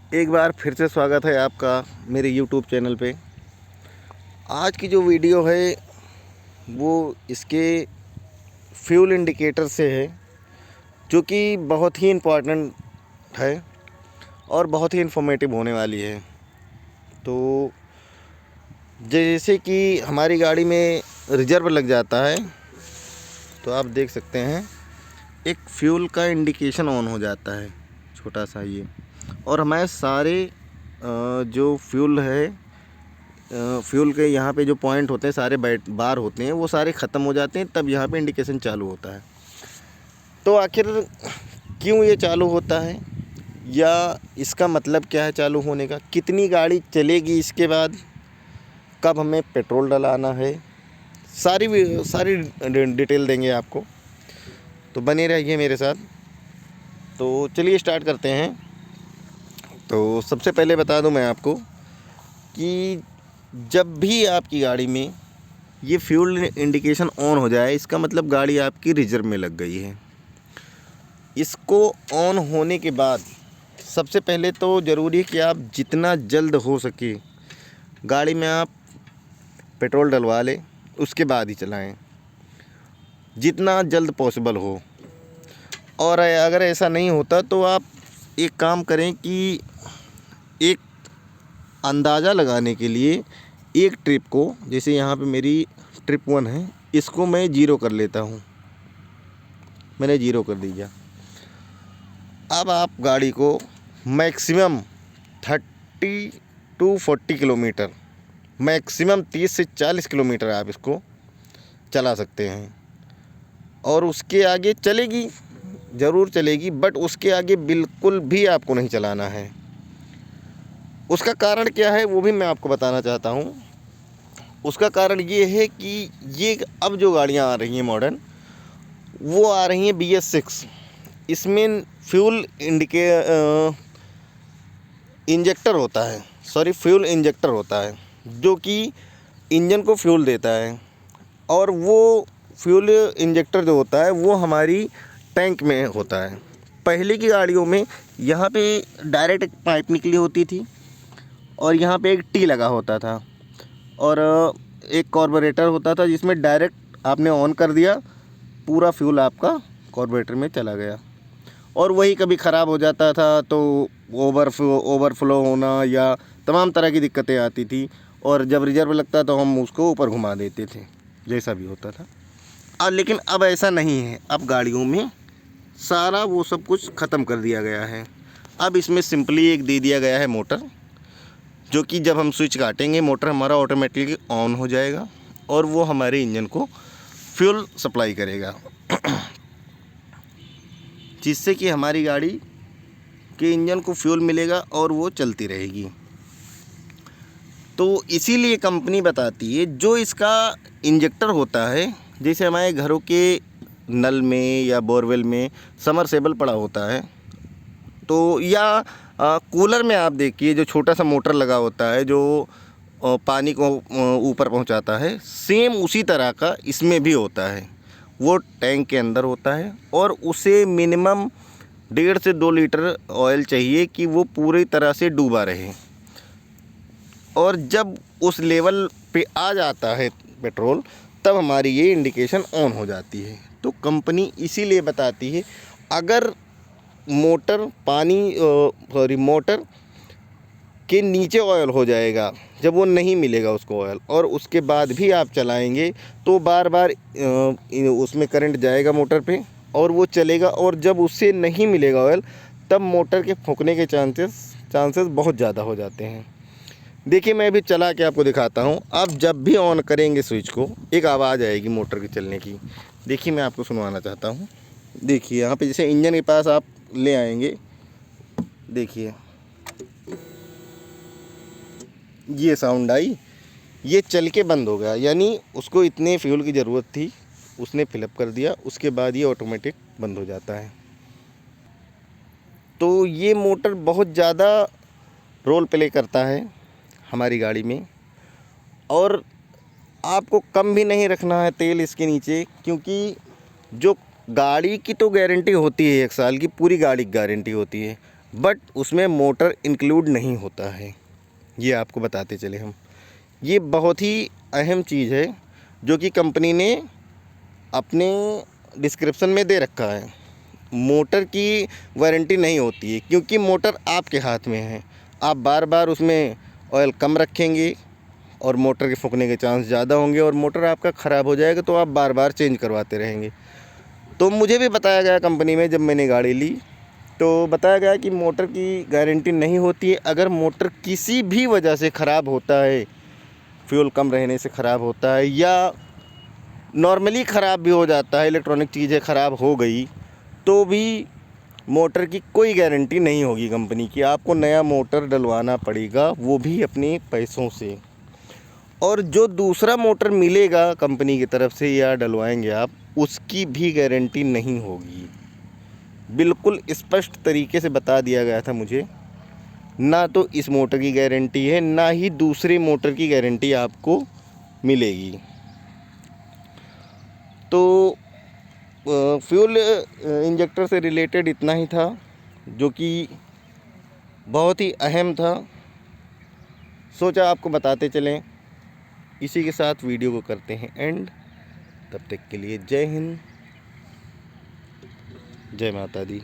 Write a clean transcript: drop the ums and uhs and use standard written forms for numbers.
एक बार फिर से स्वागत है आपका मेरे YouTube चैनल पे। आज की जो वीडियो है वो इसके फ्यूल इंडिकेटर से है, जो कि बहुत ही इम्पोर्टेंट है और बहुत ही इन्फॉर्मेटिव होने वाली है। तो जैसे कि हमारी गाड़ी में रिजर्व लग जाता है तो आप देख सकते हैं एक फ्यूल का इंडिकेशन ऑन हो जाता है, छोटा सा ये। और हमारे सारे जो फ्यूल है, फ्यूल के यहाँ पे जो पॉइंट होते हैं, सारे बार होते हैं, वो सारे ख़त्म हो जाते हैं, तब यहाँ पे इंडिकेशन चालू होता है। तो आखिर क्यों ये चालू होता है, या इसका मतलब क्या है चालू होने का, कितनी गाड़ी चलेगी इसके बाद, कब हमें पेट्रोल डलाना है, सारी डिटेल देंगे आपको। तो बने रहिए मेरे साथ। तो चलिए स्टार्ट करते हैं। तो सबसे पहले बता दूं मैं आपको कि जब भी आपकी गाड़ी में ये फ्यूल इंडिकेशन ऑन हो जाए, इसका मतलब गाड़ी आपकी रिजर्व में लग गई है। इसको ऑन होने के बाद सबसे पहले तो ज़रूरी है कि आप जितना जल्द हो सके गाड़ी में आप पेट्रोल डलवा लें, उसके बाद ही चलाएं, जितना जल्द पॉसिबल हो। और अगर ऐसा नहीं होता तो आप एक काम करें कि एक अंदाज़ा लगाने के लिए एक ट्रिप को, जैसे यहाँ पे मेरी ट्रिप 1 है, इसको मैं 0 कर लेता हूँ। मैंने 0 कर दिया। अब आप गाड़ी को मैक्सिमम 30 to 40 किलोमीटर, मैक्सिमम 30 से 40 किलोमीटर आप इसको चला सकते हैं। और उसके आगे चलेगी, ज़रूर चलेगी, बट उसके आगे बिल्कुल भी आपको नहीं चलाना है। उसका कारण क्या है वो भी मैं आपको बताना चाहता हूँ। उसका कारण ये है कि ये अब जो गाड़ियाँ आ रही हैं मॉडर्न, वो आ रही हैं BS6। इसमें फ्यूल इंजेक्टर होता है, फ्यूल इंजेक्टर होता है, जो कि इंजन को फ्यूल देता है। और वो फ्यूल इंजेक्टर जो होता है वो हमारी टैंक में होता है। पहले की गाड़ियों में यहाँ पे डायरेक्ट एक पाइप निकली होती थी और यहाँ पे एक टी लगा होता था, और एक कार्बोरेटर होता था जिसमें डायरेक्ट आपने ऑन कर दिया, पूरा फ्यूल आपका कार्बोरेटर में चला गया। और वही कभी ख़राब हो जाता था तो ओवरफ्लो होना या तमाम तरह की दिक्कतें आती थी, और जब रिजर्व लगता तो हम उसको ऊपर घुमा देते थे, जैसा भी होता था। लेकिन अब ऐसा नहीं है। अब गाड़ियों में सारा वो सब कुछ ख़त्म कर दिया गया है। अब इसमें सिंपली एक दे दिया गया है मोटर, जो कि जब हम स्विच काटेंगे मोटर हमारा ऑटोमेटिकली ऑन हो जाएगा और वो हमारे इंजन को फ्यूल सप्लाई करेगा, जिससे कि हमारी गाड़ी के इंजन को फ्यूल मिलेगा और वो चलती रहेगी। तो इसीलिए कंपनी बताती है जो इसका इंजेक्टर होता है, जैसे हमारे घरों के नल में या बोरवेल में समरसेबल पड़ा होता है, तो या कूलर में आप देखिए जो छोटा सा मोटर लगा होता है जो पानी को ऊपर पहुंचाता है, सेम उसी तरह का इसमें भी होता है। वो टैंक के अंदर होता है और उसे मिनिमम 1.5 से 2 लीटर ऑयल चाहिए कि वो पूरी तरह से डूबा रहे। और जब उस लेवल पे आ जाता है पेट्रोल, तब हमारी ये इंडिकेशन ऑन हो जाती है। तो कंपनी इसीलिए बताती है, अगर मोटर के नीचे ऑयल हो जाएगा, जब वो नहीं मिलेगा उसको ऑयल, और उसके बाद भी आप चलाएंगे तो बार बार उसमें करंट जाएगा मोटर पे और वो चलेगा, और जब उससे नहीं मिलेगा ऑयल तब मोटर के फूंकने के चांसेस बहुत ज़्यादा हो जाते हैं। देखिए मैं अभी चला के आपको दिखाता हूँ। आप जब भी ऑन करेंगे स्विच को, एक आवाज़ आएगी मोटर के चलने की। देखिए मैं आपको सुनवाना चाहता हूँ। देखिए यहाँ पे जैसे इंजन के पास आप ले आएंगे, देखिए ये साउंड आई, ये चल के बंद हो गया, यानी उसको इतने फ्यूल की ज़रूरत थी, उसने फिलअप कर दिया, उसके बाद ये ऑटोमेटिक बंद हो जाता है। तो ये मोटर बहुत ज़्यादा रोल प्ले करता है हमारी गाड़ी में। और आपको कम भी नहीं रखना है तेल इसके नीचे, क्योंकि जो गाड़ी की तो गारंटी होती है 1 साल की, पूरी गाड़ी की गारंटी होती है। बट उसमें मोटर इंक्लूड नहीं होता है। ये आपको बताते चले हम। ये बहुत ही अहम चीज़ है जो कि कंपनी ने अपने डिस्क्रिप्शन में दे रखा है। मोटर की वारंटी नहीं होती है क्योंकि मोटर आपके हाथ में है। आप बार बार उसमें ऑयल कम रखेंगे और मोटर के फूकने के चांस ज़्यादा होंगे और मोटर आपका ख़राब हो जाएगा, तो आप बार बार चेंज करवाते रहेंगे। तो मुझे भी बताया गया कंपनी में, जब मैंने गाड़ी ली तो बताया गया कि मोटर की गारंटी नहीं होती है। अगर मोटर किसी भी वजह से ख़राब होता है, फ्यूल कम रहने से ख़राब होता है या नॉर्मली ख़राब भी हो जाता है, इलेक्ट्रॉनिक चीज़ें ख़राब हो गई, तो भी मोटर की कोई गारंटी नहीं होगी कंपनी की। आपको नया मोटर डलवाना पड़ेगा, वो भी अपने पैसों से। और जो दूसरा मोटर मिलेगा कंपनी की तरफ से या डलवाएंगे आप, उसकी भी गारंटी नहीं होगी। बिल्कुल स्पष्ट तरीके से बता दिया गया था मुझे, ना तो इस मोटर की गारंटी है, ना ही दूसरे मोटर की गारंटी आपको मिलेगी। तो फ्यूल इंजेक्टर से रिलेटेड इतना ही था, जो कि बहुत ही अहम था। सोचा आपको बताते चलें। इसी के साथ वीडियो को करते हैं एंड। तब तक के लिए जय हिंद, जय माता दी।